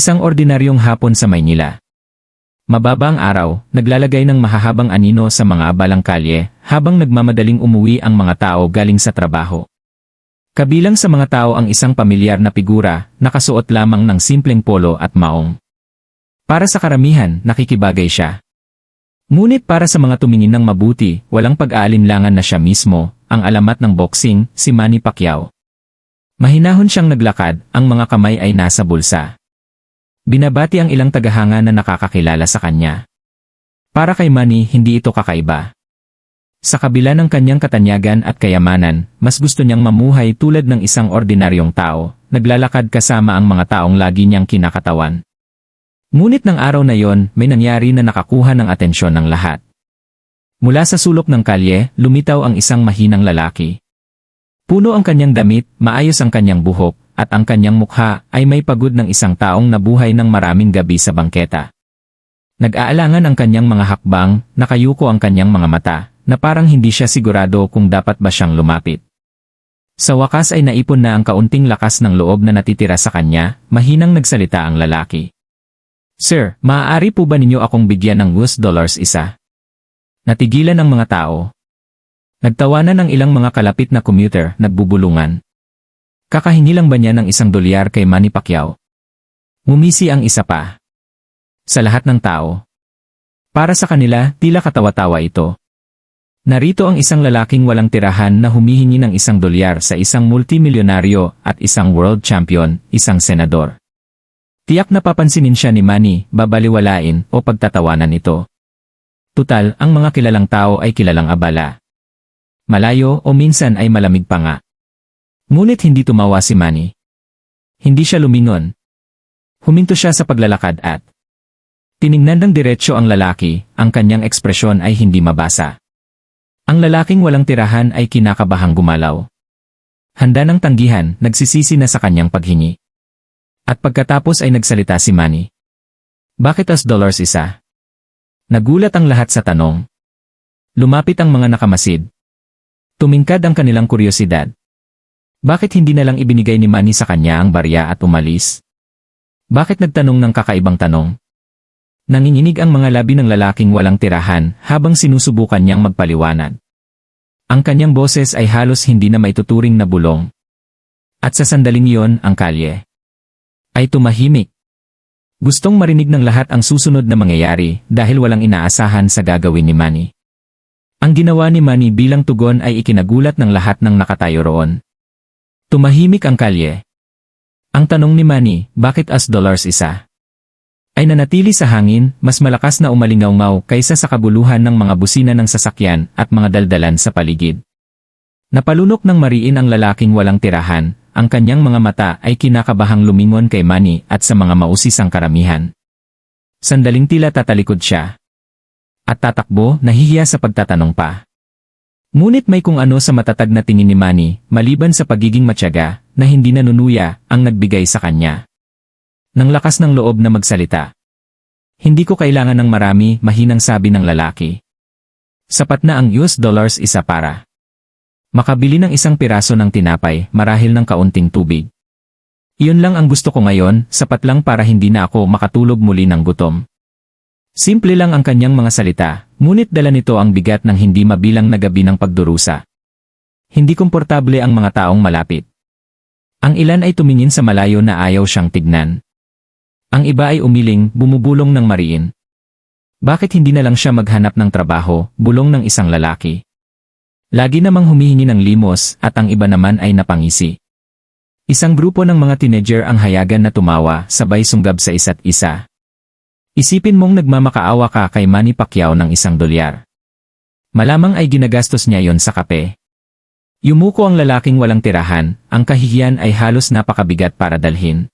Isang ordinaryong hapon sa Maynila. Mababa ang araw, naglalagay ng mahahabang anino sa mga abalang kalye, habang nagmamadaling umuwi ang mga tao galing sa trabaho. Kabilang sa mga tao ang isang pamilyar na figura, nakasuot lamang ng simpleng polo at maong. Para sa karamihan, nakikibagay siya. Ngunit para sa mga tumingin ng mabuti, walang pag-aalinlangan na siya mismo, ang alamat ng boxing, si Manny Pacquiao. Mahinahon siyang naglakad, ang mga kamay ay nasa bulsa. Binabati ang ilang tagahanga na nakakakilala sa kanya. Para kay Manny, hindi ito kakaiba. Sa kabila ng kanyang katanyagan at kayamanan, mas gusto niyang mamuhay tulad ng isang ordinaryong tao, naglalakad kasama ang mga taong lagi niyang kinakatawan. Ngunit ng araw na yon, may nangyari na nakakuha ng atensyon ng lahat. Mula sa sulok ng kalye, lumitaw ang isang mahinang lalaki. Puno ang kanyang damit, maayos ang kanyang buhok, at ang kanyang mukha ay may pagod ng isang taong nabuhay ng maraming gabi sa bangketa. Nag-aalangan ang kanyang mga hakbang, nakayuko ang kanyang mga mata, na parang hindi siya sigurado kung dapat ba siyang lumapit. Sa wakas ay naipon na ang kaunting lakas ng loob na natitira sa kanya, mahinang nagsalita ang lalaki. "Sir, maaari po ba ninyo akong bigyan ng $1 isa?" Natigilan ang mga tao. Nagtawanan ang ilang mga kalapit na commuter, nagbubulungan. Kakahingi lang ba niya ng $1 kay Manny Pacquiao? Ngumisi ang isa pa. Sa lahat ng tao. Para sa kanila, tila katawa-tawa ito. Narito ang isang lalaking walang tirahan na humihingi ng $1 sa isang multimilyonaryo at isang world champion, isang senador. Tiyak na papansinin siya ni Manny, babaliwalain o pagtatawanan ito. Tutal, ang mga kilalang tao ay kilalang abala. Malayo o minsan ay malamig pa nga. Ngunit hindi tumawa si Manny. Hindi siya lumingon. Huminto siya sa paglalakad at tiningnan ng diretsyo ang lalaki, ang kanyang ekspresyon ay hindi mabasa. Ang lalaking walang tirahan ay kinakabahang gumalaw. Handa ng tanggihan, nagsisisi na sa kanyang paghingi. At pagkatapos ay nagsalita si Manny. "Bakit $1 isa?" Nagulat ang lahat sa tanong. Lumapit ang mga nakamasid. Tumingkad ang kanilang kuryosidad. Bakit hindi na lang ibinigay ni Manny sa kanya ang barya at umalis? Bakit nagtanong ng kakaibang tanong? Nanginginig ang mga labi ng lalaking walang tirahan habang sinusubukan niyang magpaliwanag. Ang kanyang boses ay halos hindi na maituturing na bulong. At sa sandaling iyon, ang kalye ay tumahimik. Gustong marinig ng lahat ang susunod na mangyayari dahil walang inaasahan sa gagawin ni Manny. Ang ginawa ni Manny bilang tugon ay ikinagulat ng lahat ng nakatayo roon. Tumahimik ang kalye. Ang tanong ni Manny, bakit $1 isa? Ay nanatili sa hangin, mas malakas na umalingaw-ngaw kaysa sa kabuluhan ng mga busina ng sasakyan at mga daldalan sa paligid. Napalunok ng mariin ang lalaking walang tirahan, ang kanyang mga mata ay kinakabahang lumingon kay Manny at sa mga mausisang karamihan. Sandaling tila tatalikod siya. At tatakbo, nahihiya sa pagtatanong pa. Ngunit may kung ano sa matatag na tingin ni Manny, maliban sa pagiging matyaga, na hindi nanunuya, ang nagbigay sa kanya ng lakas ng loob na magsalita. "Hindi ko kailangan ng marami," mahinang sabi ng lalaki. "Sapat na ang $1 isa para makabili ng isang piraso ng tinapay, marahil ng kaunting tubig. Iyon lang ang gusto ko ngayon, sapat lang para hindi na ako makatulog muli ng gutom." Simple lang ang kanyang mga salita, ngunit dala nito ang bigat ng hindi mabilang na gabi ng pagdurusa. Hindi komportable ang mga taong malapit. Ang ilan ay tumingin sa malayo na ayaw siyang tignan. Ang iba ay umiling, bumubulong ng mariin. Bakit hindi na lang siya maghanap ng trabaho, bulong ng isang lalaki. Lagi namang humihingi ng limos at ang iba naman ay napangisi. Isang grupo ng mga teenager ang hayagan na tumawa, sabay sunggab sa isa't isa. Isipin mong nagmamakaawa ka kay Manny Pacquiao ng $1. Malamang ay ginagastos niya yon sa kape. Yumuko ang lalaking walang tirahan, ang kahihiyan ay halos napakabigat para dalhin.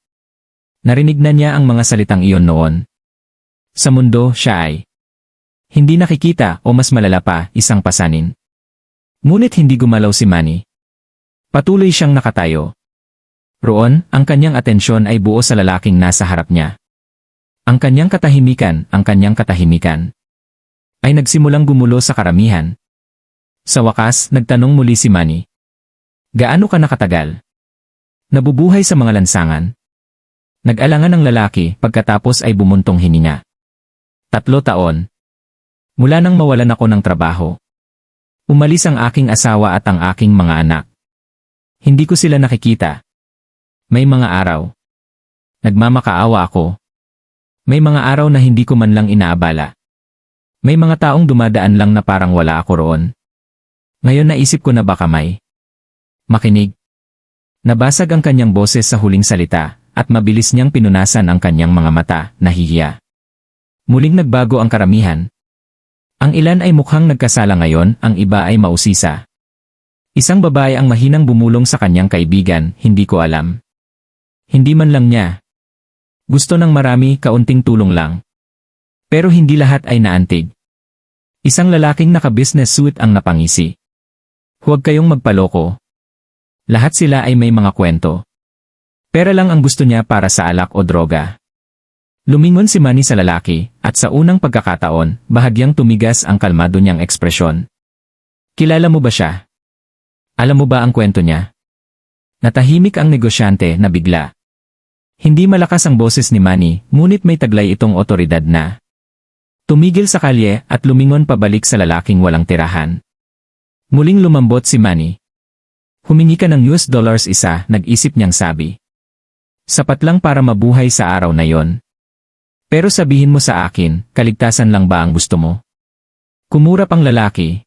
Narinig na niya ang mga salitang iyon noon. Sa mundo, siya ay hindi nakikita o mas malala pa, isang pasanin. Ngunit hindi gumalaw si Manny. Patuloy siyang nakatayo. Roon, ang kanyang atensyon ay buo sa lalaking nasa harap niya. Ang kanyang katahimikan, ay nagsimulang gumulo sa karamihan. Sa wakas, nagtanong muli si Manny. "Gaano ka nakatagal?" "Nabubuhay sa mga lansangan." Nag-alangan ang lalaki pagkatapos ay bumuntong hininga. 3 taon. Mula nang mawalan ako ng trabaho. Umalis ang aking asawa at ang aking mga anak. Hindi ko sila nakikita. May mga araw. Nagmamakaawa ako. May mga araw na hindi ko man lang inaabala. May mga taong dumadaan lang na parang wala ako roon. Ngayon naisip ko na baka may makinig. Nabasag ang kanyang boses sa huling salita, at mabilis niyang pinunasan ang kanyang mga mata, nahihiya. Muling nagbago ang karamihan. Ang ilan ay mukhang nagkasala ngayon, ang iba ay mausisa. Isang babae ang mahinang bumulong sa kanyang kaibigan, hindi ko alam. Hindi man lang niya. Gusto ng marami, kaunting tulong lang. Pero hindi lahat ay naantig. Isang lalaking naka-business suit ang napangisi. Huwag kayong magpaloko. Lahat sila ay may mga kwento. Pera lang ang gusto niya para sa alak o droga. Lumingon si Manny sa lalaki, at sa unang pagkakataon, bahagyang tumigas ang kalmado niyang ekspresyon. Kilala mo ba siya? Alam mo ba ang kwento niya? Natahimik ang negosyante na bigla. Hindi malakas ang boses ni Manny, ngunit may taglay itong otoridad na. Tumigil sa kalye at lumingon pabalik sa lalaking walang tirahan. Muling lumambot si Manny. Humingi ka ng $1, nag-isip niyang sabi. Sapat lang para mabuhay sa araw na yon. Pero sabihin mo sa akin, kaligtasan lang ba ang gusto mo? Kumurap ang lalaki.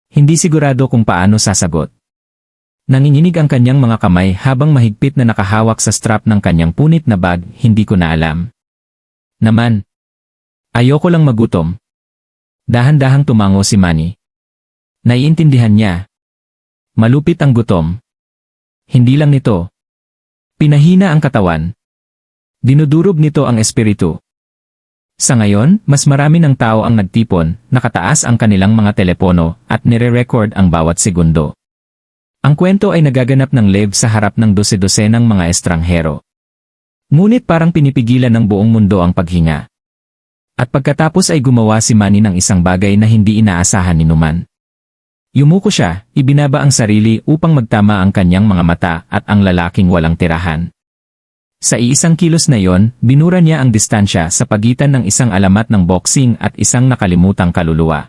Hindi sigurado kung paano sasagot. Nanginginig ang kanyang mga kamay habang mahigpit na nakahawak sa strap ng kanyang punit na bag, hindi ko na alam. Naman. Ayoko lang magutom. Dahan-dahang tumango si Manny. Naiintindihan niya. Malupit ang gutom. Hindi lang nito. Pinahina ang katawan. Dinudurog nito ang espiritu. Sa ngayon, mas marami ng tao ang nagtipon, nakataas ang kanilang mga telepono, at nire-record ang bawat segundo. Ang kwento ay nagaganap ng live sa harap ng dose-dosenang mga estranghero. Ngunit parang pinipigilan ng buong mundo ang paghinga. At pagkatapos ay gumawa si Manny ng isang bagay na hindi inaasahan ni Numan. Yumuko siya, ibinaba ang sarili upang magtama ang kanyang mga mata at ang lalaking walang tirahan. Sa iisang kilos na yon, binura niya ang distansya sa pagitan ng isang alamat ng boxing at isang nakalimutang kaluluwa.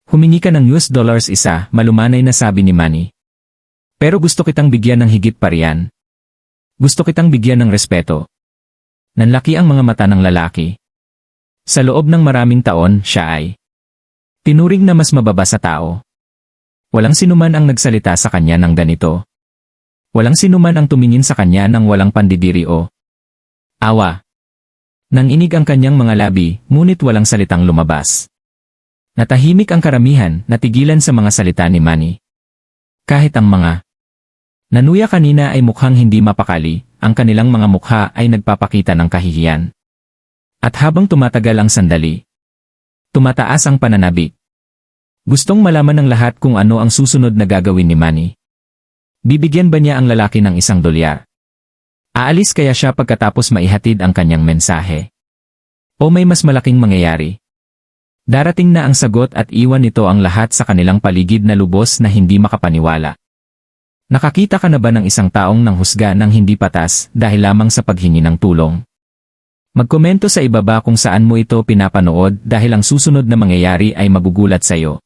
Humingi ka ng $1, malumanay na sabi ni Manny. Pero gusto kitang bigyan ng higit pa riyan. Gusto kitang bigyan ng respeto. Nanlaki ang mga mata ng lalaki. Sa loob ng maraming taon, siya ay tinuring na mas mababa sa tao. Walang sinuman ang nagsalita sa kanya ng ganito. Walang sinuman ang tumingin sa kanya ng walang pandidiri o awa. Nanginig ang kanyang mga labi, ngunit walang salitang lumabas. Natahimik ang karamihan, natigilan sa mga salita ni Manny. Kahit ang mga nanuya kanina ay mukhang hindi mapakali, ang kanilang mga mukha ay nagpapakita ng kahihiyan. At habang tumatagal ang sandali, tumataas ang pananabik. Gustong malaman ng lahat kung ano ang susunod na gagawin ni Manny. Bibigyan ba niya ang lalaki ng $1? Aalis kaya siya pagkatapos maihatid ang kanyang mensahe? O may mas malaking mangyayari? Darating na ang sagot at iwan nito ang lahat sa kanilang paligid na lubos na hindi makapaniwala. Nakakita ka na ba ng isang taong nanghusga ng hindi patas dahil lamang sa paghingi ng tulong? Magkomento sa ibaba kung saan mo ito pinapanood dahil ang susunod na mangyayari ay magugulat sa iyo.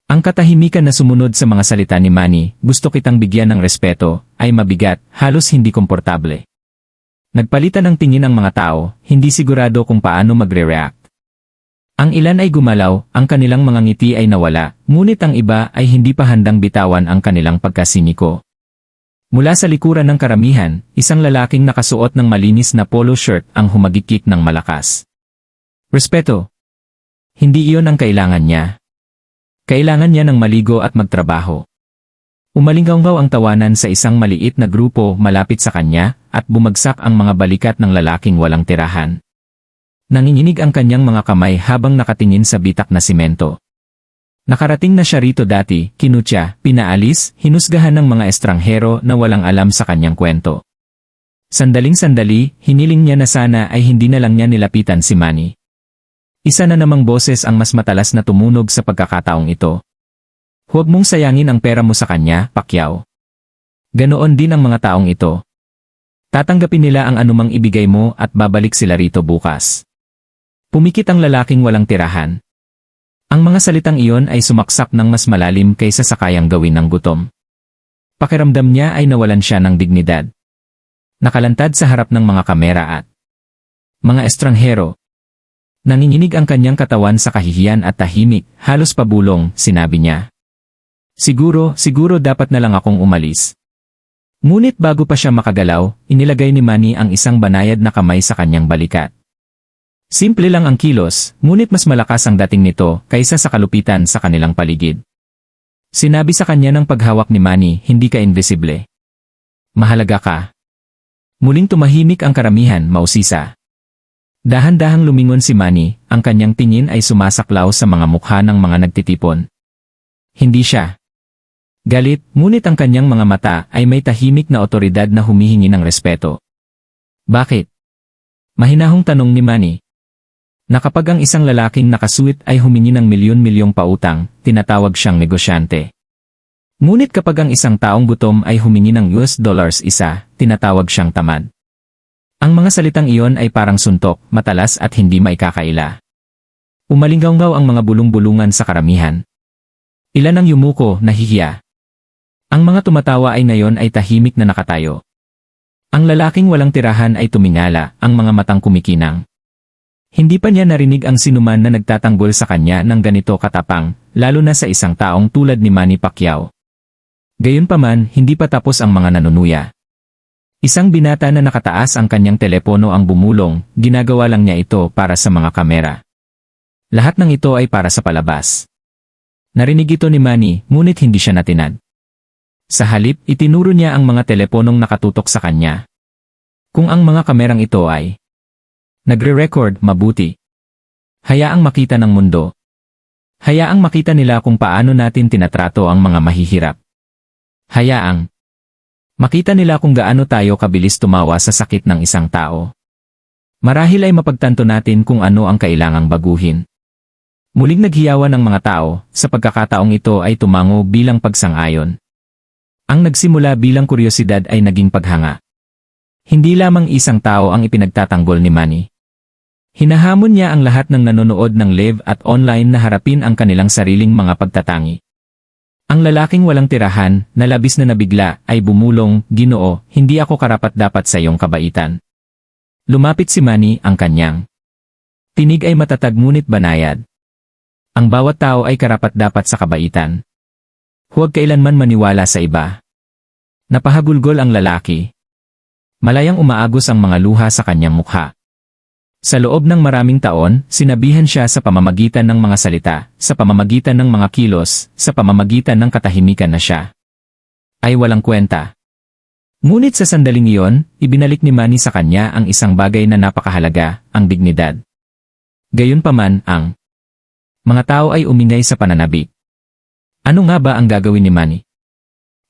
Ang katahimikan na sumunod sa mga salita ni Manny, gusto kitang bigyan ng respeto, ay mabigat, halos hindi komportable. Nagpalitan ng tingin ang mga tao, hindi sigurado kung paano magre-react. Ang ilan ay gumalaw, ang kanilang mga ngiti ay nawala, ngunit ang iba ay hindi pa handang bitawan ang kanilang pagkasiniko. Mula sa likuran ng karamihan, isang lalaking nakasuot ng malinis na polo shirt ang humagikik ng malakas. Respeto. Hindi iyon ang kailangan niya. Kailangan niya ng maligo at magtrabaho. Umalinggaw ang tawanan sa isang maliit na grupo malapit sa kanya at bumagsak ang mga balikat ng lalaking walang tirahan. Nanginginig ang kanyang mga kamay habang nakatingin sa bitak na simento. Nakarating na siya rito dati, kinutya, pinaalis, hinusgahan ng mga estranghero na walang alam sa kanyang kwento. Sandaling-sandali, hiniling niya na sana ay hindi na lang niya nilapitan si Manny. Isa na namang boses ang mas matalas na tumunog sa pagkakataong ito. Huwag mong sayangin ang pera mo sa kanya, Pacquiao. Ganoon din ang mga taong ito. Tatanggapin nila ang anumang ibigay mo at babalik sila rito bukas. Pumikit ang lalaking walang tirahan. Ang mga salitang iyon ay sumaksak ng mas malalim kaysa sa kayang gawin ng gutom. Pakiramdam niya ay nawalan siya ng dignidad. Nakalantad sa harap ng mga kamera at mga estranghero. Nanginginig ang kanyang katawan sa kahihiyan at tahimik, halos pabulong, sinabi niya. Siguro dapat na lang akong umalis. Ngunit bago pa siya makagalaw, inilagay ni Manny ang isang banayad na kamay sa kanyang balikat. Simple lang ang kilos, ngunit mas malakas ang dating nito kaysa sa kalupitan sa kanilang paligid. Sinabi sa kanya ng paghawak ni Manny, hindi ka invisible. Mahalaga ka. Muling tumahimik ang karamihan, mausisa. Dahan-dahang lumingon si Manny, ang kanyang tingin ay sumasaklaw sa mga mukha ng mga nagtitipon. Hindi siya galit, ngunit ang kanyang mga mata ay may tahimik na otoridad na humihingi ng respeto. Bakit? Mahinahong tanong ni Manny. Na kapag ang isang lalaking nakasuit ay humingi ng milyon-milyong pautang, tinatawag siyang negosyante. Ngunit kapag ang isang taong gutom ay humingi ng US dollars isa, tinatawag siyang tamad. Ang mga salitang iyon ay parang suntok, matalas at hindi maikakaila. Umalinggaw ang mga bulong-bulungan sa karamihan. Ilan ang yumuko, nahihiya. Ang mga tumatawa ay ngayon ay tahimik na nakatayo. Ang lalaking walang tirahan ay tumingala, ang mga matang kumikinang. Hindi pa niya narinig ang sinuman na nagtatanggol sa kanya ng ganito katapang, lalo na sa isang taong tulad ni Manny Pacquiao. Gayunpaman, hindi pa tapos ang mga nanunuya. Isang binata na nakataas ang kanyang telepono ang bumulong, ginagawa lang niya ito para sa mga kamera. Lahat ng ito ay para sa palabas. Narinig ito ni Manny, ngunit hindi siya natinag. Sa halip, itinuro niya ang mga teleponong nakatutok sa kanya. Kung ang mga kamerang ito ay nagre-record, mabuti. Hayaang makita ng mundo. Hayaang makita nila kung paano natin tinatrato ang mga mahihirap. Hayaang makita nila kung gaano tayo kabilis tumawa sa sakit ng isang tao. Marahil ay mapagtanto natin kung ano ang kailangang baguhin. Muling naghiyawan ang mga tao, sa pagkakataong ito ay tumango bilang pagsang-ayon. Ang nagsimula bilang kuryosidad ay naging paghanga. Hindi lamang isang tao ang ipinagtatanggol ni Manny. Hinahamon niya ang lahat ng nanonood ng live at online na harapin ang kanilang sariling mga pagtatangi. Ang lalaking walang tirahan, na labis na nabigla, ay bumulong, Ginoo, hindi ako karapat-dapat sa iyong kabaitan. Lumapit si Manny, ang kanyang tinig ay matatag ngunit banayad. Ang bawat tao ay karapat-dapat sa kabaitan. Huwag kailanman maniwala sa iba. Napahagulgol ang lalaki. Malayang umaagos ang mga luha sa kanyang mukha. Sa loob ng maraming taon, sinabihan siya sa pamamagitan ng mga salita, sa pamamagitan ng mga kilos, sa pamamagitan ng katahimikan na siya ay walang kwenta. Ngunit sa sandaling iyon, ibinalik ni Manny sa kanya ang isang bagay na napakahalaga, ang dignidad. Gayunpaman, ang mga tao ay umingay sa pananabik. Ano nga ba ang gagawin ni Manny?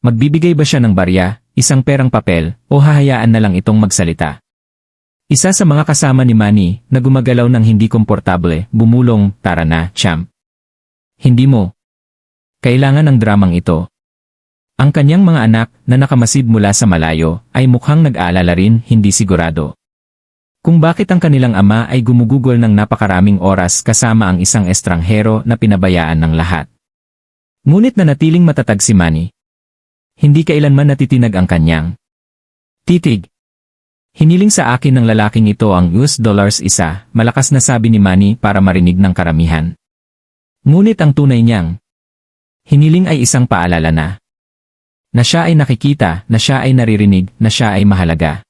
Magbibigay ba siya ng barya, isang perang papel, o hahayaan na lang itong magsalita? Isa sa mga kasama ni Manny, na gumagalaw ng hindi komportable, bumulong, tara na, champ. Hindi mo kailangan ng dramang ito. Ang kanyang mga anak, na nakamasid mula sa malayo, ay mukhang nag-aalala rin, hindi sigurado kung bakit ang kanilang ama ay gumugugol ng napakaraming oras kasama ang isang estranghero na pinabayaan ng lahat. Ngunit nanatiling matatag si Manny. Hindi kailanman natitinag ang kanyang titig. Hiniling sa akin ng lalaking ito ang US dollars isa, malakas na sabi ni Manny para marinig ng karamihan. Ngunit ang tunay niyang hiniling ay isang paalala na siya ay nakikita, na siya ay naririnig, na siya ay mahalaga.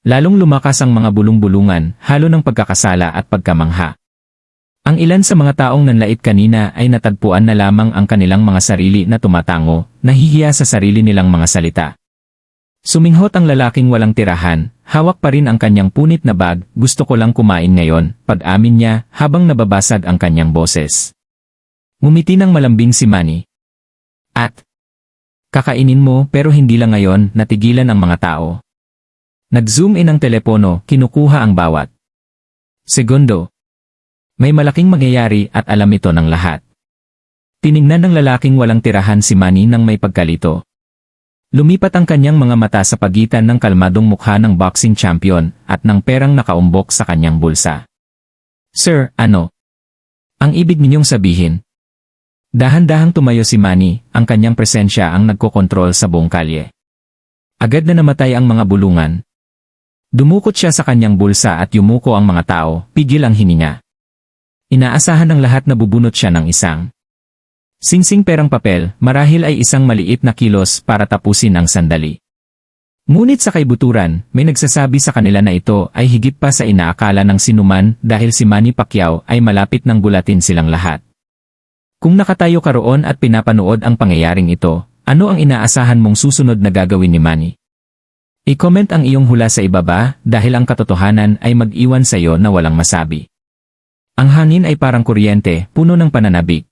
Lalong lumakas ang mga bulong-bulungan, halo ng pagkakasala at pagkamangha. Ang ilan sa mga taong nanlait kanina ay natagpuan na lamang ang kanilang mga sarili na tumatango, nahihiya sa sarili nilang mga salita. Suminghot ang lalaking walang tirahan, hawak pa rin ang kanyang punit na bag, gusto ko lang kumain ngayon, pag-amin niya habang nababasag ang kanyang boses. Ngumiti ng malambing si Manny. At kakainin mo pero hindi lang ngayon, natigilan ang mga tao. Nag-zoom in ang telepono, kinukuha ang bawat segundo. May malaking mangyayari at alam ito ng lahat. Tiningnan ng lalaking walang tirahan si Manny nang may pagkalito. Lumipat ang kanyang mga mata sa pagitan ng kalmadong mukha ng boxing champion at ng perang nakaumbok sa kanyang bulsa. Sir, ano? Ang ibig ninyong sabihin? Dahan-dahang tumayo si Manny, ang kanyang presensya ang nagkokontrol sa buong kalye. Agad na namatay ang mga bulungan. Dumukot siya sa kanyang bulsa at yumuko ang mga tao, pigil ang hininga. Inaasahan ng lahat na bubunot siya ng isang singsing perang papel, marahil ay isang maliit na kilos para tapusin ang sandali. Ngunit sa kaibuturan, may nagsasabi sa kanila na ito ay higit pa sa inaakala ng sinuman dahil si Manny Pacquiao ay malapit nang gulatin silang lahat. Kung nakatayo ka roon at pinapanood ang pangyayaring ito, ano ang inaasahan mong susunod na gagawin ni Manny? I-comment ang iyong hula sa ibaba dahil ang katotohanan ay mag-iwan sa iyo na walang masabi. Ang hangin ay parang kuryente, puno ng pananabik.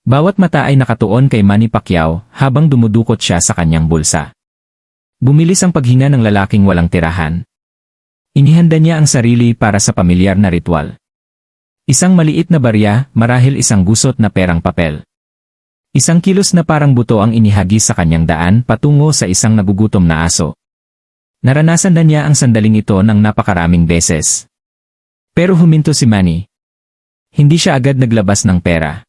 Bawat mata ay nakatuon kay Manny Pacquiao habang dumudukot siya sa kanyang bulsa. Bumilis ang paghinga ng lalaking walang tirahan. Inihanda niya ang sarili para sa pamilyar na ritual. Isang maliit na barya, marahil isang gusot na perang papel. Isang kilos na parang buto ang inihagis sa kanyang daan patungo sa isang nagugutom na aso. Naranasan na niya ang sandaling ito ng napakaraming beses. Pero huminto si Manny. Hindi siya agad naglabas ng pera.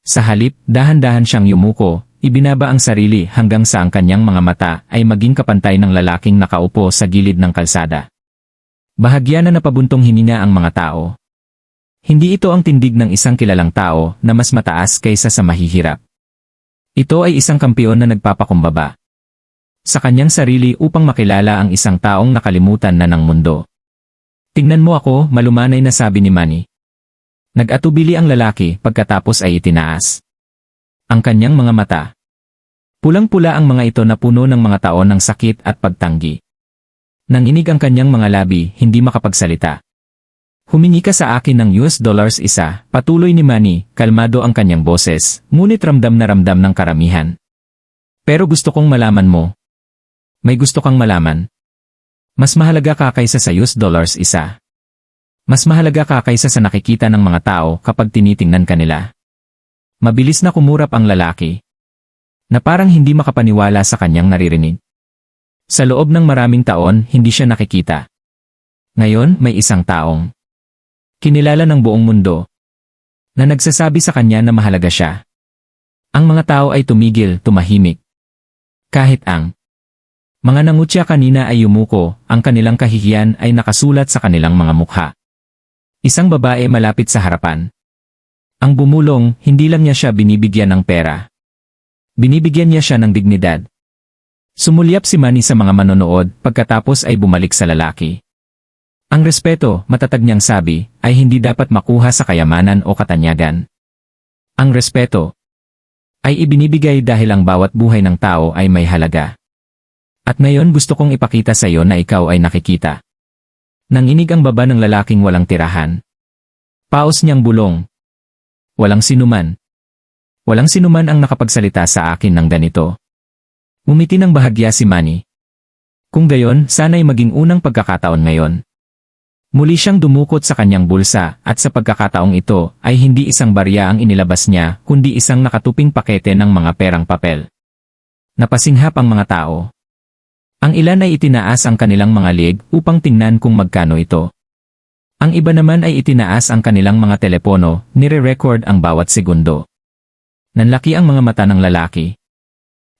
Sa halip, dahan-dahan siyang yumuko, ibinaba ang sarili hanggang sa ang kanyang mga mata ay maging kapantay ng lalaking nakaupo sa gilid ng kalsada. Bahagya na napabuntong hininga ang mga tao. Hindi ito ang tindig ng isang kilalang tao na mas mataas kaysa sa mahihirap. Ito ay isang kampiyon na nagpapakumbaba sa kanyang sarili upang makilala ang isang taong nakalimutan na ng mundo. Tingnan mo ako, malumanay na sabi ni Manny. Nag-atubili ang lalaki pagkatapos ay itinaas ang kanyang mga mata. Pulang-pula ang mga ito na puno ng mga taon ng sakit at pagtanggi. Nanginig ang kanyang mga labi, hindi makapagsalita. Humingi ka sa akin ng $1 isa, patuloy ni Manny, kalmado ang kanyang boses, ngunit ramdam na ramdam ng karamihan. Pero gusto kong malaman mo. May gusto kang malaman. Mas mahalaga ka kaysa sa $1 isa. Mas mahalaga ka kaysa sa nakikita ng mga tao kapag tinitingnan ka nila. Mabilis na kumurap ang lalaki, na parang hindi makapaniwala sa kanyang naririnig. Sa loob ng maraming taon, hindi siya nakikita. Ngayon, may isang taong kinilala ng buong mundo na nagsasabi sa kanya na mahalaga siya. Ang mga tao ay tumigil, tumahimik. Kahit ang mga nangutya kanina ay yumuko, ang kanilang kahihiyan ay nakasulat sa kanilang mga mukha. Isang babae malapit sa harapan. Ang bumulong, hindi lang niya siya binibigyan ng pera. Binibigyan niya siya ng dignidad. Sumulyap si Manny sa mga manonood pagkatapos ay bumalik sa lalaki. Ang respeto, matatag niyang sabi, ay hindi dapat makuha sa kayamanan o katanyagan. Ang respeto ay ibinibigay dahil ang bawat buhay ng tao ay may halaga. At ngayon gusto kong ipakita sa iyo na ikaw ay nakikita. Nanginig ang baba ng lalaking walang tirahan. Paos niyang bulong. Walang sinuman. Walang sinuman ang nakapagsalita sa akin ng ganito. Umiti ng bahagya si Manny. Kung gayon, sana'y maging unang pagkakataon ngayon. Muli siyang dumukot sa kanyang bulsa at sa pagkakataong ito ay hindi isang barya ang inilabas niya kundi isang nakatuping pakete ng mga perang papel. Napasinghap ang mga tao. Ang ilan ay itinaas ang kanilang mga leg upang tingnan kung magkano ito. Ang iba naman ay itinaas ang kanilang mga telepono, nire-record ang bawat segundo. Nanlaki ang mga mata ng lalaki.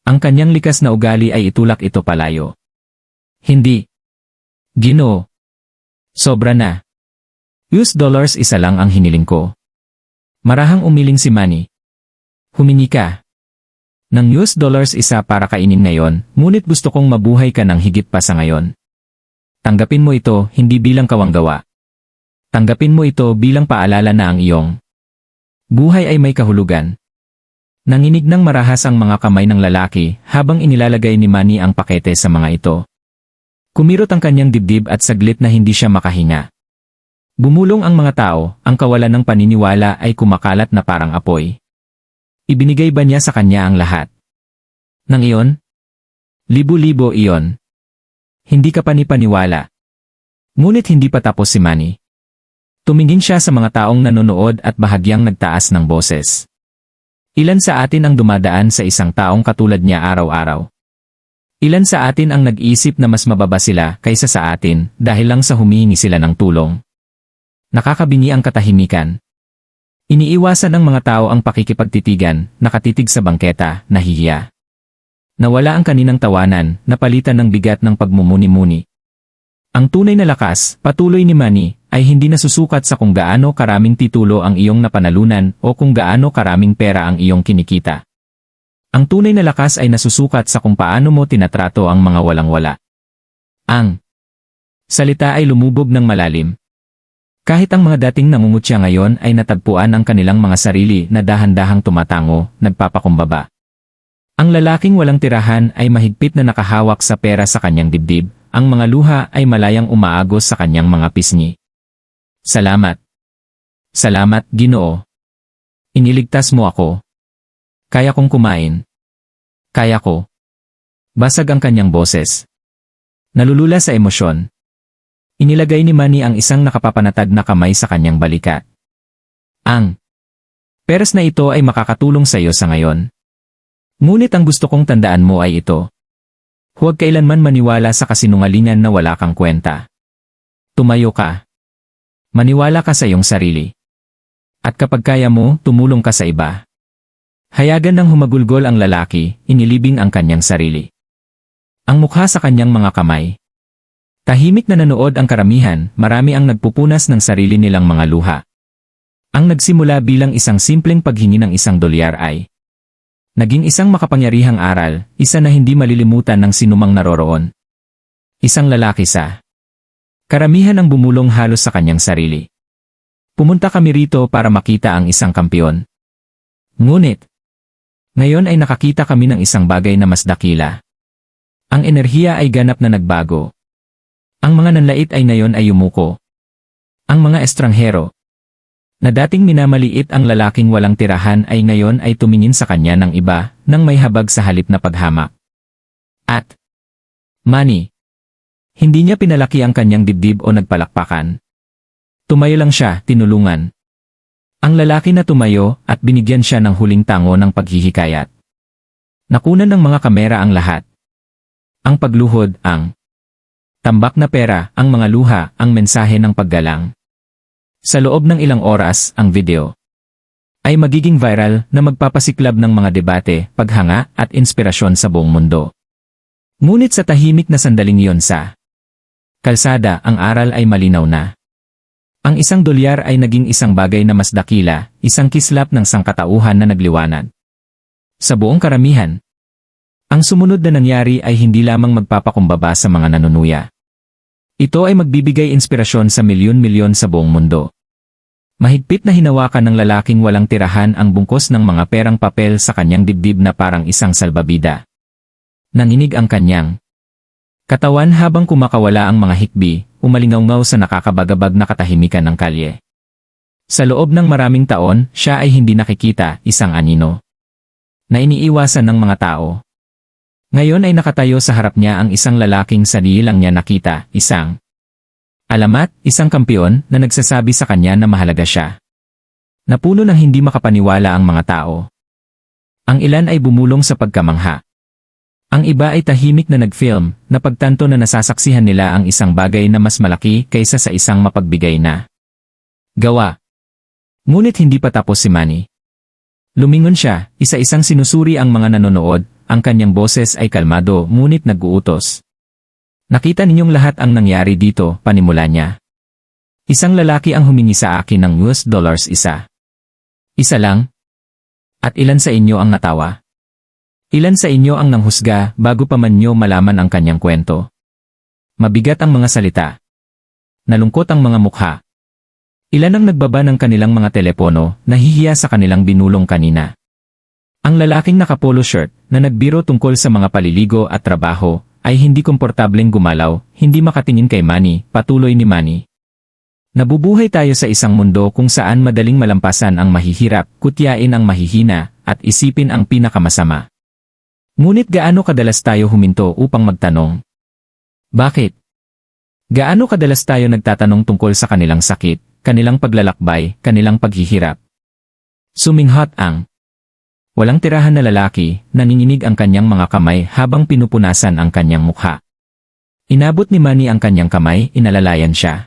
Ang kanyang likas na ugali ay itulak ito palayo. Hindi. Ginoo. Sobra na. $1 isa lang ang hiniling ko. Marahang umiling si Manny. Humingi ka ng $1 isa para kainin ngayon, ngunit gusto kong mabuhay ka ng higit pa sa ngayon. Tanggapin mo ito hindi bilang kawanggawa. Tanggapin mo ito bilang paalala na ang iyong buhay ay may kahulugan. Nanginig ng marahas ang mga kamay ng lalaki habang inilalagay ni Manny ang pakete sa mga ito. Kumirot ang kanyang dibdib at saglit na hindi siya makahinga. Bumulong ang mga tao, ang kawalan ng paniniwala ay kumakalat na parang apoy. Ibinigay ba niya sa kanya ang lahat? Nang iyon? Libo-libo iyon. Hindi ka panipaniwala. Ngunit hindi pa tapos si Manny. Tumingin siya sa mga taong nanonood at bahagyang nagtaas ng boses. Ilan sa atin ang dumadaan sa isang taong katulad niya araw-araw? Ilan sa atin ang nag-iisip na mas mababa sila kaysa sa atin dahil lang sa humihingi sila ng tulong. Nakakabingi ang katahimikan. Iniiwasan ng mga tao ang pakikipagtitigan, nakatitig sa bangketa, nahihiya. Nawala ang kaninang tawanan, napalitan ng bigat ng pagmumuni-muni. Ang tunay na lakas, patuloy ni Manny, ay hindi nasusukat sa kung gaano karaming titulo ang iyong napanalunan o kung gaano karaming pera ang iyong kinikita. Ang tunay na lakas ay nasusukat sa kung paano mo tinatrato ang mga walang-wala. Ang salita ay lumubog ng malalim. Kahit ang mga dating nangungutya ngayon ay natagpuan ang kanilang mga sarili na dahan-dahang tumatango, nagpapakumbaba. Ang lalaking walang tirahan ay mahigpit na nakahawak sa pera sa kanyang dibdib, ang mga luha ay malayang umaagos sa kanyang mga pisngi. Salamat. Salamat, Ginoo. Iniligtas mo ako. Kaya kong kumain. Kaya ko. Basag ang kanyang boses. Nalulula sa emosyon. Inilagay ni Manny ang isang nakapapanatag na kamay sa kanyang balikat. Ang peras na ito ay makakatulong sa iyo sa ngayon. Ngunit ang gusto kong tandaan mo ay ito. Huwag kailanman maniwala sa kasinungalingan na wala kang kwenta. Tumayo ka. Maniwala ka sa iyong sarili. At kapag kaya mo, tumulong ka sa iba. Hayagan ng humagulgol ang lalaki, inilibing ang kanyang sarili. Ang mukha sa kanyang mga kamay. Tahimik na nanood ang karamihan, marami ang nagpupunas ng sarili nilang mga luha. Ang nagsimula bilang isang simpleng paghingi ng $1 ay naging isang makapangyarihang aral, isa na hindi malilimutan ng sinumang naroroon. Isang lalaki sa karamihan ang bumulong halos sa kanyang sarili. Pumunta kami rito para makita ang isang kampiyon. Ngunit, ngayon ay nakakita kami ng isang bagay na mas dakila. Ang enerhiya ay ganap na nagbago. Ang mga nanlait ay ngayon ay yumuko. Ang mga estranghero, na dating minamaliit ang lalaking walang tirahan ay ngayon ay tumingin sa kanya ng iba, nang may habag sa halip na paghamak. At Manny, hindi niya pinalaki ang kanyang dibdib o nagpalakpakan. Tumayo lang siya, tinulungan. Ang lalaki na tumayo at binigyan siya ng huling tango ng paghihikayat. Nakunan ng mga kamera ang lahat. Ang pagluhod, ang tambak na pera, ang mga luha, ang mensahe ng paggalang. Sa loob ng ilang oras, ang video ay magiging viral na magpapasiklab ng mga debate, paghanga at inspirasyon sa buong mundo. Ngunit sa tahimik na sandaling iyon sa kalsada, ang aral ay malinaw na. Ang $1 ay naging isang bagay na mas dakila, isang kislap ng sangkatauhan na nagliwanag. Sa buong karamihan, ang sumunod na nangyari ay hindi lamang magpapakumbaba sa mga nanunuya. Ito ay magbibigay inspirasyon sa milyon-milyon sa buong mundo. Mahigpit na hinawakan ng lalaking walang tirahan ang bungkos ng mga perang papel sa kanyang dibdib na parang isang salbabida. Nanginig ang kanyang katawan habang kumakawala ang mga hikbi, umalingaw-ngaw sa nakakabagabag na katahimikan ng kalye. Sa loob ng maraming taon, siya ay hindi nakikita, isang anino na iniiwasan ng mga tao. Ngayon ay nakatayo sa harap niya ang isang lalaking sa lang niya nakita, isang alamat, isang kampiyon na nagsasabi sa kanya na mahalaga siya. Napuno ng hindi makapaniwala ang mga tao. Ang ilan ay bumulong sa pagkamangha. Ang iba ay tahimik na nag-film, na pagtanto na nasasaksihan nila ang isang bagay na mas malaki kaysa sa isang mapagbigay na gawa. Ngunit hindi pa tapos si Manny. Lumingon siya, isa-isang sinusuri ang mga nanonood, ang kanyang boses ay kalmado ngunit nag-uutos. Nakita ninyong lahat ang nangyari dito, panimula niya. Isang lalaki ang humingi sa akin ng $1. Isa lang? At ilan sa inyo ang natawa? Ilan sa inyo ang nanghusga bago pa man nyo malaman ang kanyang kwento? Mabigat ang mga salita. Nalungkot ang mga mukha. Ilan ang nagbaba ng kanilang mga telepono, nahihiya sa kanilang binulong kanina. Ang lalaking nakapolo shirt, na nagbiro tungkol sa mga paliligo at trabaho, ay hindi komportableng gumalaw, hindi makatingin kay Manny, patuloy ni Manny. Nabubuhay tayo sa isang mundo kung saan madaling malampasan ang mahihirap, kutyain ang mahihina, at isipin ang pinakamasama. Ngunit gaano kadalas tayo huminto upang magtanong? Bakit? Gaano kadalas tayo nagtatanong tungkol sa kanilang sakit, kanilang paglalakbay, kanilang paghihirap? Suminghot ang Walang tirahan na lalaki, nanginginig ang kanyang mga kamay habang pinupunasan ang kanyang mukha. Inabot ni Manny ang kanyang kamay, inalalayan siya.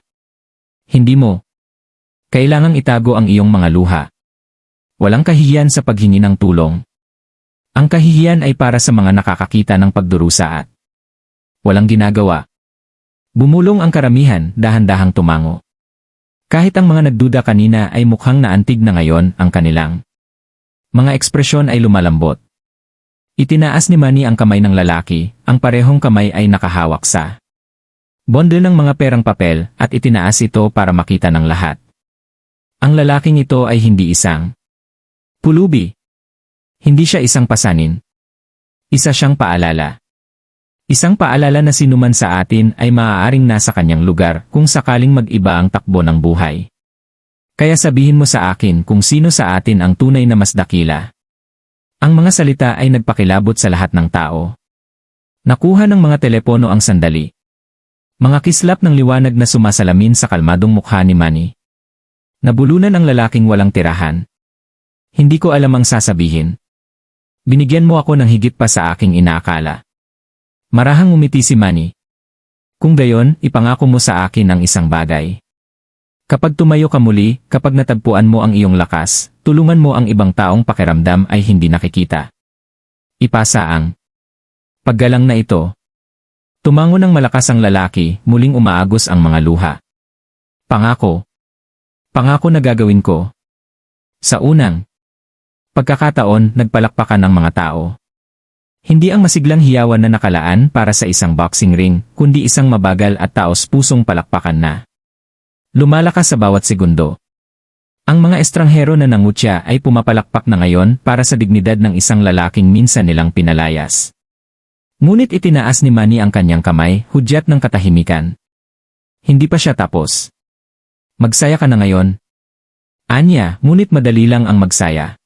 Hindi mo kailangang itago ang iyong mga luha. Walang kahihiyan sa paghingi ng tulong. Ang kahihiyan ay para sa mga nakakakita ng pagdurusa at walang ginagawa. Bumulong ang karamihan, dahan-dahang tumango. Kahit ang mga nagduda kanina ay mukhang naantig na ngayon ang kanilang mga ekspresyon ay lumalambot. Itinaas ni Manny ang kamay ng lalaki, ang parehong kamay ay nakahawak sa bundle ng mga perang papel at itinaas ito para makita ng lahat. Ang lalaking ito ay hindi isang pulubi. Hindi siya isang pasanin. Isa siyang paalala. Isang paalala na sinuman sa atin ay maaaring nasa kanyang lugar kung sakaling mag-iba ang takbo ng buhay. Kaya sabihin mo sa akin kung sino sa atin ang tunay na mas dakila. Ang mga salita ay nagpakilabot sa lahat ng tao. Nakuha ng mga telepono ang sandali. Mga kislap ng liwanag na sumasalamin sa kalmadong mukha ni Manny. Nabulunan ang lalaking walang tirahan. Hindi ko alam ang sasabihin. Binigyan mo ako ng higit pa sa aking inaakala. Marahang umiti si Manny. Kung gayon, ipangako mo sa akin ang isang bagay. Kapag tumayo ka muli, kapag natagpuan mo ang iyong lakas, tulungan mo ang ibang taong pakiramdam ay hindi nakikita. Ipasa ang paggalang na ito. Tumango ng malakas ang lalaki, muling umaagos ang mga luha. Pangako. Pangako na gagawin ko. Sa unang pagkakataon, nagpalakpakan ng mga tao. Hindi ang masiglang hiyawan na nakalaan para sa isang boxing ring, kundi isang mabagal at taos-pusong palakpakan na lumalakas sa bawat segundo. Ang mga estranghero na nangutya ay pumapalakpak na ngayon para sa dignidad ng isang lalaking minsan nilang pinalayas. Ngunit itinaas ni Manny ang kanyang kamay, hudyat ng katahimikan. Hindi pa siya tapos. Magsaya ka na ngayon. Anya, ngunit madali lang ang magsaya.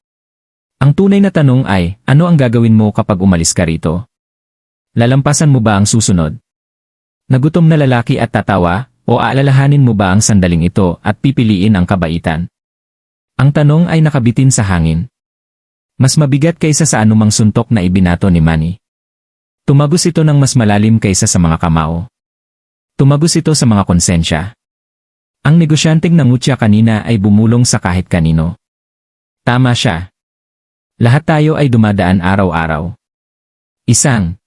Ang tunay na tanong ay, ano ang gagawin mo kapag umalis ka rito? Lalampasan mo ba ang susunod? Nagutom na lalaki at tatawa, o aalalahanin mo ba ang sandaling ito at pipiliin ang kabaitan? Ang tanong ay nakabitin sa hangin. Mas mabigat kaysa sa anumang suntok na ibinato ni Manny. Tumagos ito ng mas malalim kaysa sa mga kamao. Tumagos ito sa mga konsensya. Ang negosyanteng nangutya kanina ay bumulong sa kahit kanino. Tama siya. Lahat tayo ay dumadaan araw-araw. Isang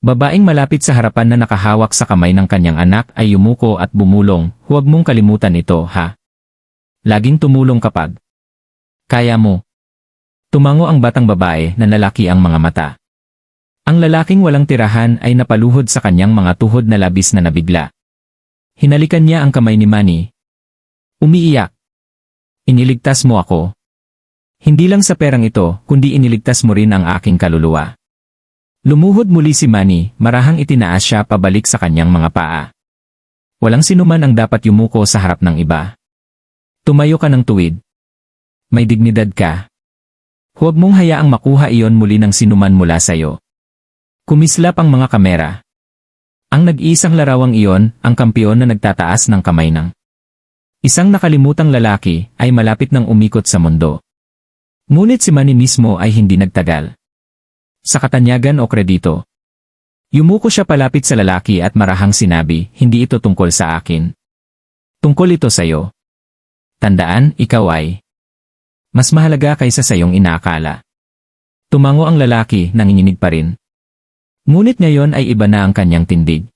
babaeng malapit sa harapan na nakahawak sa kamay ng kanyang anak ay yumuko at bumulong, huwag mong kalimutan ito, ha? Laging tumulong kapag kaya mo. Tumango ang batang babae na lalaki ang mga mata. Ang lalaking walang tirahan ay napaluhod sa kanyang mga tuhod na labis na nabigla. Hinalikan niya ang kamay ni Manny. Umiiyak. Iniligtas mo ako. Hindi lang sa perang ito, kundi iniligtas mo rin ang aking kaluluwa. Lumuhod muli si Manny, marahang itinaas siya pabalik sa kanyang mga paa. Walang sinuman ang dapat yumuko sa harap ng iba. Tumayo ka ng tuwid. May dignidad ka. Huwag mong hayaang makuha iyon muli ng sinuman mula sayo. Kumislap ang mga kamera. Ang nag-iisang larawang iyon, ang kampiyon na nagtataas ng kamay ng isang nakalimutang lalaki, ay malapit ng umikot sa mundo. Ngunit si Manny mismo ay hindi nagtagal. Sa katanyagan o kredito. Yumuko siya palapit sa lalaki at marahang sinabi, hindi ito tungkol sa akin. Tungkol ito sa'yo. Tandaan, ikaw ay mas mahalaga kaysa sa iyong inaakala. Tumango ang lalaki, nanginginig pa rin. Ngunit ngayon ay iba na ang kanyang tindig.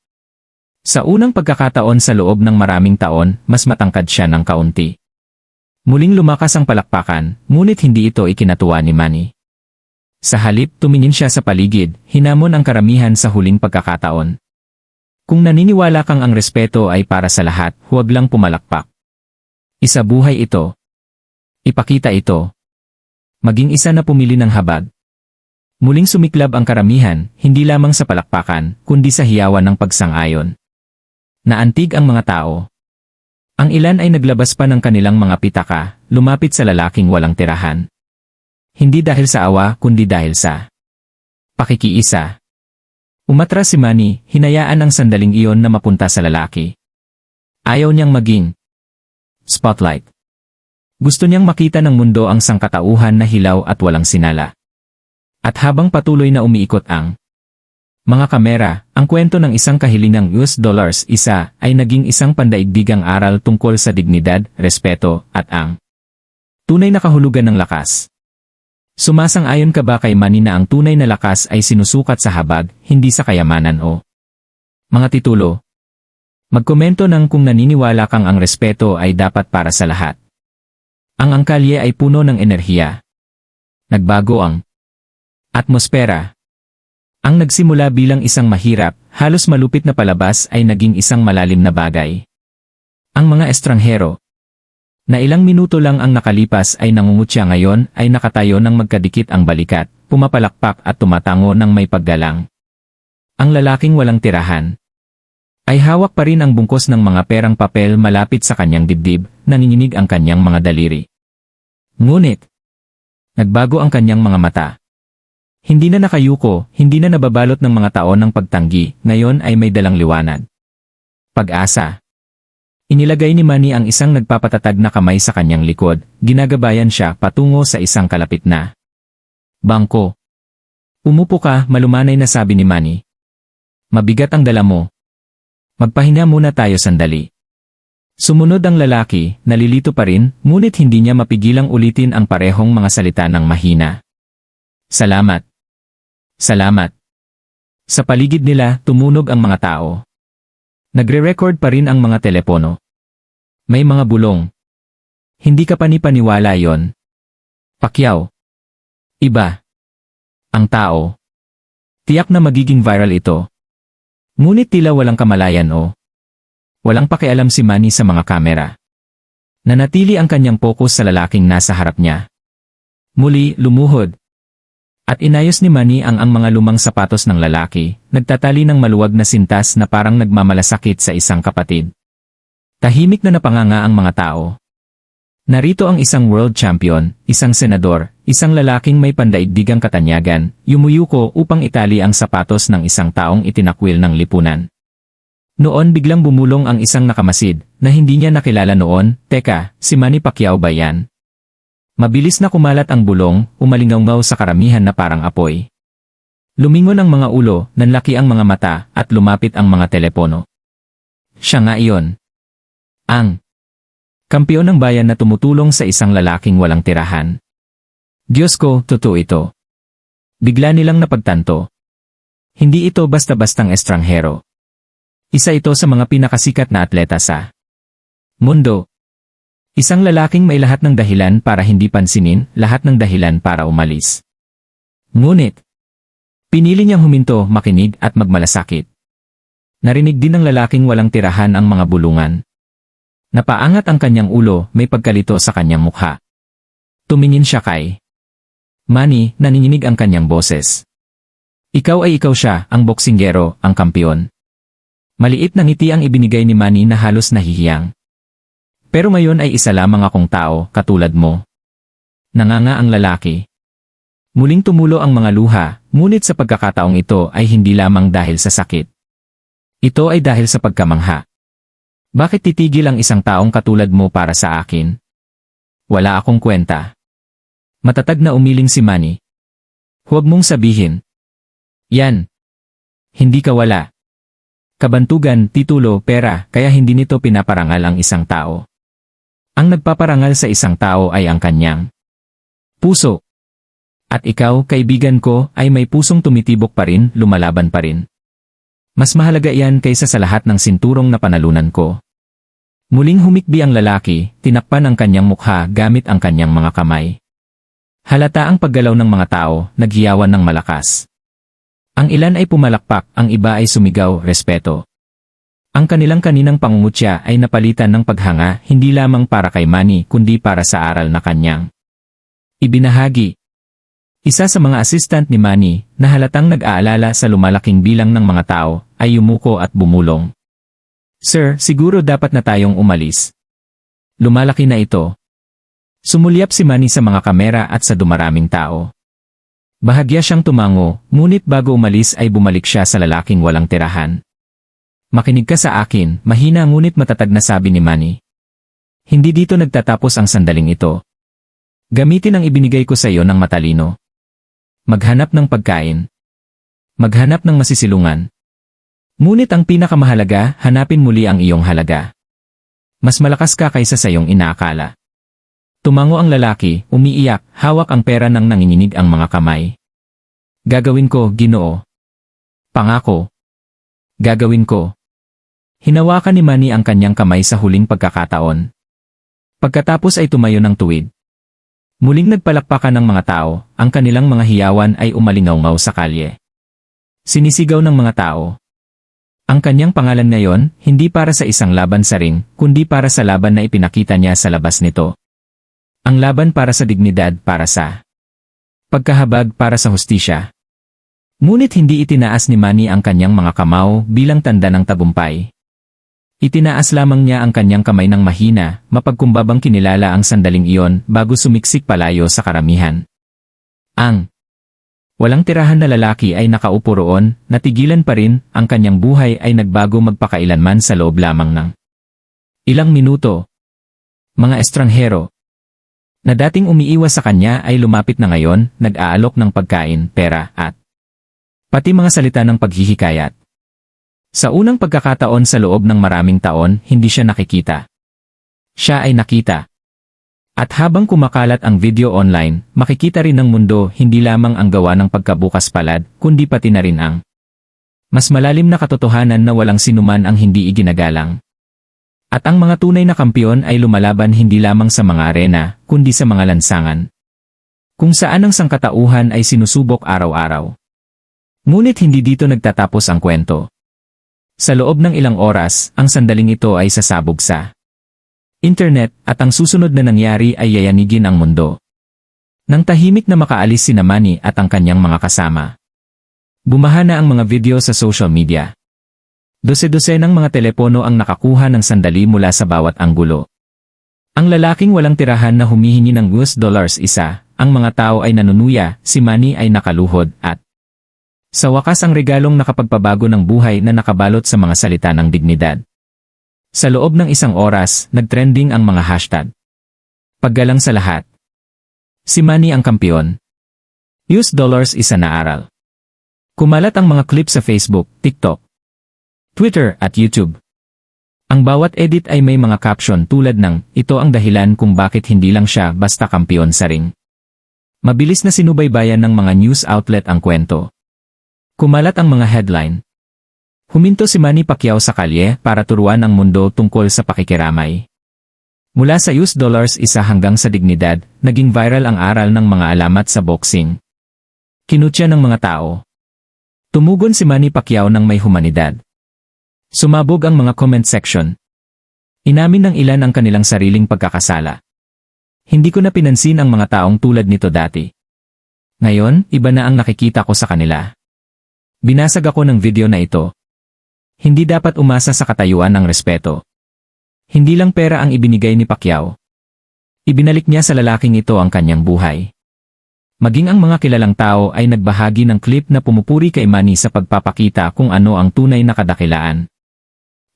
Sa unang pagkakataon sa loob ng maraming taon, mas matangkad siya ng kaunti. Muling lumakas ang palakpakan, ngunit hindi ito ikinatuwa ni Manny. Sa halip, tumingin siya sa paligid, hinamon ang karamihan sa huling pagkakataon. Kung naniniwala kang ang respeto ay para sa lahat, huwag lang pumalakpak. Isabuhay ito. Ipakita ito. Maging isa na pumili ng habag. Muling sumiklab ang karamihan, hindi lamang sa palakpakan, kundi sa hiyawan ng pagsang-ayon. Naantig ang mga tao. Ang ilan ay naglabas pa ng kanilang mga pitaka, lumapit sa lalaking walang tirahan. Hindi dahil sa awa, kundi dahil sa pakikiisa. Umatras si Manny, hinayaan ang sandaling iyon na mapunta sa lalaki. Ayaw niyang maging spotlight. Gusto niyang makita ng mundo ang sangkatauhan na hilaw at walang sinala. At habang patuloy na umiikot ang mga kamera, ang kwento ng isang kahilingang US$1 ay naging isang pandaigdigang aral tungkol sa dignidad, respeto, at ang tunay na kahulugan ng lakas. Sumasang-ayon ka ba kay Manny na ang tunay na lakas ay sinusukat sa habag, hindi sa kayamanan o mga titulo? Magkomento ng kung naniniwala kang ang respeto ay dapat para sa lahat. Ang kalye ay puno ng enerhiya. Nagbago ang atmosfera. Ang nagsimula bilang isang mahirap, halos malupit na palabas ay naging isang malalim na bagay. Ang mga estranghero, na ilang minuto lang ang nakalipas ay nangungutya ngayon ay nakatayo ng magkadikit ang balikat, pumapalakpak at tumatango ng may paggalang. Ang lalaking walang tirahan ay hawak pa rin ang bungkos ng mga perang papel malapit sa kanyang dibdib, nanginginig ang kanyang mga daliri. Ngunit, nagbago ang kanyang mga mata. Hindi na nakayuko, hindi na nababalot ng mga taon ng pagtanggi, ngayon ay may dalang liwanag. Pag-asa. Inilagay ni Manny ang isang nagpapatatag na kamay sa kanyang likod, ginagabayan siya patungo sa isang kalapit na bangko. Umupo ka, malumanay na sabi ni Manny. Mabigat ang dala mo. Magpahinga muna tayo sandali. Sumunod ang lalaki, nalilito pa rin, ngunit hindi niya mapigilang ulitin ang parehong mga salita ng mahina. Salamat. Salamat. Sa paligid nila, tumunog ang mga tao. Nagre-record pa rin ang mga telepono. May mga bulong. Hindi ka panipaniwala yon. Pacquiao. Iba. Ang tao. Tiyak na magiging viral ito. Ngunit tila walang kamalayan o walang pakialam si Manny sa mga kamera. Nanatili ang kanyang focus sa lalaking nasa harap niya. Muli, lumuhod. At inayos ni Manny ang mga lumang sapatos ng lalaki, nagtatali ng maluwag na sintas na parang nagmamalasakit sa isang kapatid. Tahimik na napanganga ang mga tao. Narito ang isang world champion, isang senador, isang lalaking may pandaigdigang katanyagan, yumuyuko upang itali ang sapatos ng isang taong itinakwil ng lipunan. Noon biglang bumulong ang isang nakamasid, na hindi niya nakilala noon, teka, si Manny Pacquiao ba yan? Mabilis na kumalat ang bulong, umalingaw sa karamihan na parang apoy. Lumingon ang mga ulo, nanlaki ang mga mata, at lumapit ang mga telepono. Siya nga iyon. Ang kampiyon ng bayan na tumutulong sa isang lalaking walang tirahan. Diyos ko, totoo ito. Bigla nilang napagtanto. Hindi ito basta-bastang estranghero. Isa ito sa mga pinakasikat na atleta sa mundo. Isang lalaking may lahat ng dahilan para hindi pansinin, lahat ng dahilan para umalis. Ngunit, pinili niyang huminto, makinig at magmalasakit. Narinig din ng lalaking walang tirahan ang mga bulungan. Napaangat ang kanyang ulo, may pagkalito sa kanyang mukha. Tumingin siya kay Manny, nanginginig ang kanyang boses. Ikaw ay ikaw siya, ang boksinggero, ang kampiyon. Maliit na ngiti ang ibinigay ni Manny na halos nahihiyang. Pero ngayon ay isa lamang akong tao, katulad mo. Nanganga ang lalaki. Muling tumulo ang mga luha, ngunit sa pagkakataong ito ay hindi lamang dahil sa sakit. Ito ay dahil sa pagkamangha. Bakit titigil ang isang taong katulad mo para sa akin? Wala akong kwenta. Matatag na umiling si Manny. Huwag mong sabihin. Yan. Hindi ka wala. Kabantugan, titulo, pera, kaya hindi nito pinaparangal ang isang tao. Ang nagpaparangal sa isang tao ay ang kanyang puso. At ikaw, kaibigan ko, ay may pusong tumitibok pa rin, lumalaban pa rin. Mas mahalaga iyan kaysa sa lahat ng sinturong na panalunan ko. Muling humikbi ang lalaki, tinakpan ang kanyang mukha gamit ang kanyang mga kamay. Halata ang paggalaw ng mga tao, naghiyawan ng malakas. Ang ilan ay pumalakpak, ang iba ay sumigaw, respeto. Ang kanilang kaninang pangungutya ay napalitan ng paghanga, hindi lamang para kay Manny kundi para sa aral na kanyang ibinahagi. Isa sa mga assistant ni Manny, na halatang nag-aalala sa lumalaking bilang ng mga tao, ay yumuko at bumulong. Sir, siguro dapat na tayong umalis. Lumalaki na ito. Sumulyap si Manny sa mga kamera at sa dumaraming tao. Bahagya siyang tumango, ngunit bago umalis ay bumalik siya sa lalaking walang tirahan. Makinig ka sa akin, mahina ngunit matatag na sabi ni Manny. Hindi dito nagtatapos ang sandaling ito. Gamitin ang ibinigay ko sa iyo ng matalino. Maghanap ng pagkain. Maghanap ng masisilungan. Ngunit ang pinakamahalaga, hanapin muli ang iyong halaga. Mas malakas ka kaysa sa iyong inaakala. Tumango ang lalaki, umiiyak, hawak ang pera nang nanginginig ang mga kamay. Gagawin ko, Ginoo. Pangako. Gagawin ko. Hinawakan ni Manny ang kanyang kamay sa huling pagkakataon. Pagkatapos ay tumayo ng tuwid. Muling nagpalakpakan ng mga tao, ang kanilang mga hiyawan ay umalingaw-ngaw sa kalye. Sinisigaw ng mga tao. Ang kanyang pangalan ngayon, hindi para sa isang laban sa ring, kundi para sa laban na ipinakita niya sa labas nito. Ang laban para sa dignidad, para sa pagkahabag, para sa hustisya. Ngunit hindi itinaas ni Manny ang kanyang mga kamao bilang tanda ng tagumpay. Itinaas lamang niya ang kanyang kamay ng mahina, mapagkumbabang kinilala ang sandaling iyon bago sumiksik palayo sa karamihan. Ang walang tirahan na lalaki ay nakaupo roon, natigilan pa rin, ang kanyang buhay ay nagbago magpakailanman sa loob lamang ng ilang minuto. Mga estranghero na dating umiiwas sa kanya ay lumapit na ngayon, nag-aalok ng pagkain, pera, at pati mga salita ng paghihikayat. Sa unang pagkakataon sa loob ng maraming taon, hindi siya nakikita. Siya ay nakita. At habang kumakalat ang video online, makikita rin ng mundo hindi lamang ang gawa ng pagkabukas palad, kundi pati na rin ang mas malalim na katotohanan na walang sinuman ang hindi iginagalang. At ang mga tunay na kampiyon ay lumalaban hindi lamang sa mga arena, kundi sa mga lansangan. Kung saan ang sangkatauhan ay sinusubok araw-araw. Ngunit hindi dito nagtatapos ang kwento. Sa loob ng ilang oras, ang sandaling ito ay sasabog sa internet at ang susunod na nangyari ay yayanigin ang mundo. Nang tahimik na makaalis si Manny at ang kanyang mga kasama. Bumaha na ang mga video sa social media. Dose-dosenang mga telepono ang nakakuha ng sandali mula sa bawat anggulo. Ang lalaking walang tirahan na humihingi ng $1 isa, ang mga tao ay nanunuya, si Manny ay nakaluhod at sa wakas ang regalong nakapagpabago ng buhay na nakabalot sa mga salita ng dignidad. Sa loob ng isang oras, nagtrending ang mga hashtag. Paggalang sa lahat. Si Manny ang kampiyon. $1 isa na aral. Kumalat ang mga clip sa Facebook, TikTok, Twitter at YouTube. Ang bawat edit ay may mga caption tulad ng, ito ang dahilan kung bakit hindi lang siya basta kampiyon sa ring. Mabilis na sinubaybayan ng mga news outlet ang kwento. Kumalat ang mga headline. Huminto si Manny Pacquiao sa kalye para turuan ang mundo tungkol sa pakikiramay. Mula sa $1 isa hanggang sa dignidad, naging viral ang aral ng mga alamat sa boxing. Kinutya ng mga tao. Tumugon si Manny Pacquiao ng may humanidad. Sumabog ang mga comment section. Inamin ng ilan ang kanilang sariling pagkakasala. Hindi ko na pinansin ang mga taong tulad nito dati. Ngayon, iba na ang nakikita ko sa kanila. Binasag ako ng video na ito. Hindi dapat umasa sa katayuan ng respeto. Hindi lang pera ang ibinigay ni Pacquiao. Ibinalik niya sa lalaking ito ang kanyang buhay. Maging ang mga kilalang tao ay nagbahagi ng clip na pumupuri kay Manny sa pagpapakita kung ano ang tunay na kadakilaan.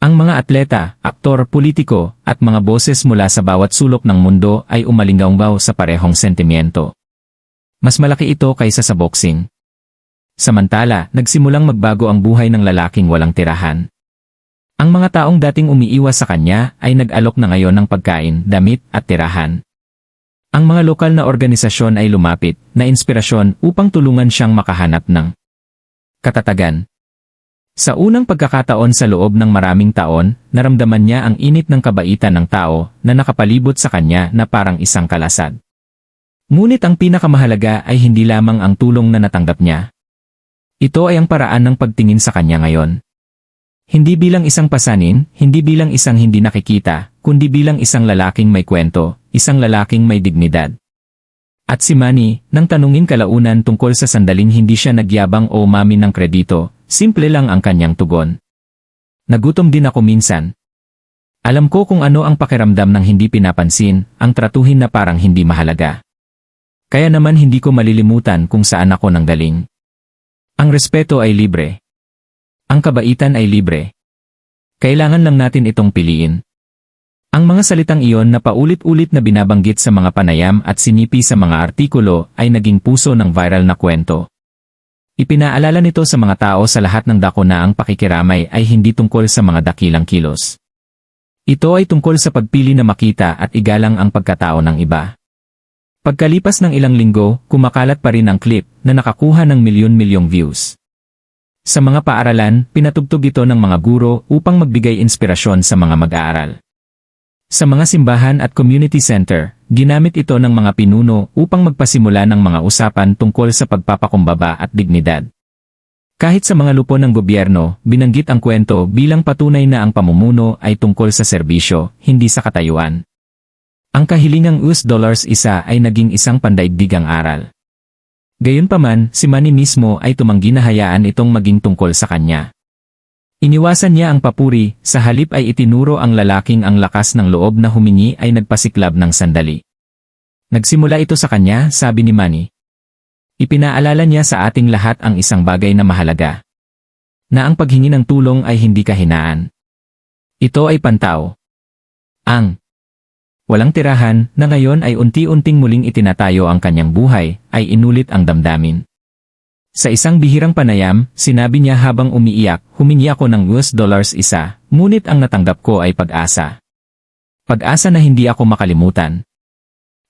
Ang mga atleta, aktor, politiko, at mga boses mula sa bawat sulok ng mundo ay umalingaw sa parehong sentimiento. Mas malaki ito kaysa sa boxing. Samantala, nagsimulang magbago ang buhay ng lalaking walang tirahan. Ang mga taong dating umiiwas sa kanya ay nag-alok na ngayon ng pagkain, damit at tirahan. Ang mga lokal na organisasyon ay lumapit na inspirasyon upang tulungan siyang makahanap ng katatagan. Sa unang pagkakataon sa loob ng maraming taon, naramdaman niya ang init ng kabaitan ng tao na nakapalibot sa kanya na parang isang kalasad. Ngunit ang pinakamahalaga ay hindi lamang ang tulong na natanggap niya. Ito ay ang paraan ng pagtingin sa kanya ngayon. Hindi bilang isang pasanin, hindi bilang isang hindi nakikita, kundi bilang isang lalaking may kwento, isang lalaking may dignidad. At si Manny, nang tanungin kalaunan tungkol sa sandaling hindi siya nagyabang o umamin ng kredito, simple lang ang kanyang tugon. Nagutom din ako minsan. Alam ko kung ano ang pakiramdam ng hindi pinapansin, ang tratuhin na parang hindi mahalaga. Kaya naman hindi ko malilimutan kung saan ako nanggaling. Ang respeto ay libre. Ang kabaitan ay libre. Kailangan lang natin itong piliin. Ang mga salitang iyon na paulit-ulit na binabanggit sa mga panayam at sinipi sa mga artikulo ay naging puso ng viral na kwento. Ipinaalala nito sa mga tao sa lahat ng dako na ang pakikiramay ay hindi tungkol sa mga dakilang kilos. Ito ay tungkol sa pagpili na makita at igalang ang pagkatao ng iba. Pagkalipas ng ilang linggo, kumakalat pa rin ang clip na nakakuha ng milyon-milyong views. Sa mga paaralan, pinatugtog ito ng mga guro upang magbigay inspirasyon sa mga mag-aaral. Sa mga simbahan at community center, ginamit ito ng mga pinuno upang magpasimula ng mga usapan tungkol sa pagpapakumbaba at dignidad. Kahit sa mga lupon ng gobyerno, binanggit ang kwento bilang patunay na ang pamumuno ay tungkol sa serbisyo, hindi sa katayuan. Ang kahilingang $1 isa ay naging isang pandaigdigang aral. Gayunpaman, si Manny mismo ay tumanggi na hayaan itong maging tungkol sa kanya. Iniwasan niya ang papuri, sa halip ay itinuro ang lalaking ang lakas ng loob na humingi ay nagpasiklab ng sandali. Nagsimula ito sa kanya, sabi ni Manny. Ipinaalala niya sa ating lahat ang isang bagay na mahalaga. Na ang paghingi ng tulong ay hindi kahinaan. Ito ay pantaw. Ang walang tirahan na ngayon ay unti-unting muling itinatayo ang kanyang buhay, ay inulit ang damdamin. Sa isang bihirang panayam, sinabi niya habang umiiyak, humingi ako ng $1 isa, ngunit ang natanggap ko ay pag-asa. Pag-asa na hindi ako makalimutan.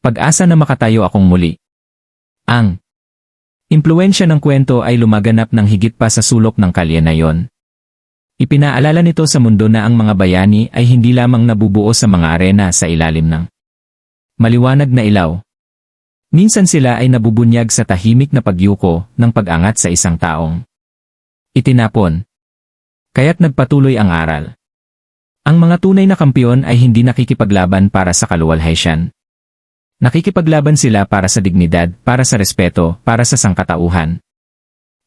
Pag-asa na makatayo akong muli. Ang impluwensya ng kwento ay lumaganap ng higit pa sa sulok ng kalye na yon. Ipinaalala nito sa mundo na ang mga bayani ay hindi lamang nabubuo sa mga arena sa ilalim ng maliwanag na ilaw. Minsan sila ay nabubunyag sa tahimik na pagyuko ng pag-angat sa isang taong itinapon. Kaya't nagpatuloy ang aral. Ang mga tunay na kampiyon ay hindi nakikipaglaban para sa kaluwalhatian. Nakikipaglaban sila para sa dignidad, para sa respeto, para sa sangkatauhan.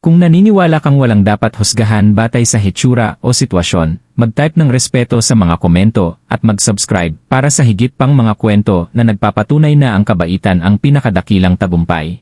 Kung naniniwala kang walang dapat husgahan batay sa hitsura o sitwasyon, mag-type ng respeto sa mga komento at mag-subscribe para sa higit pang mga kwento na nagpapatunay na ang kabaitan ang pinakadakilang tagumpay.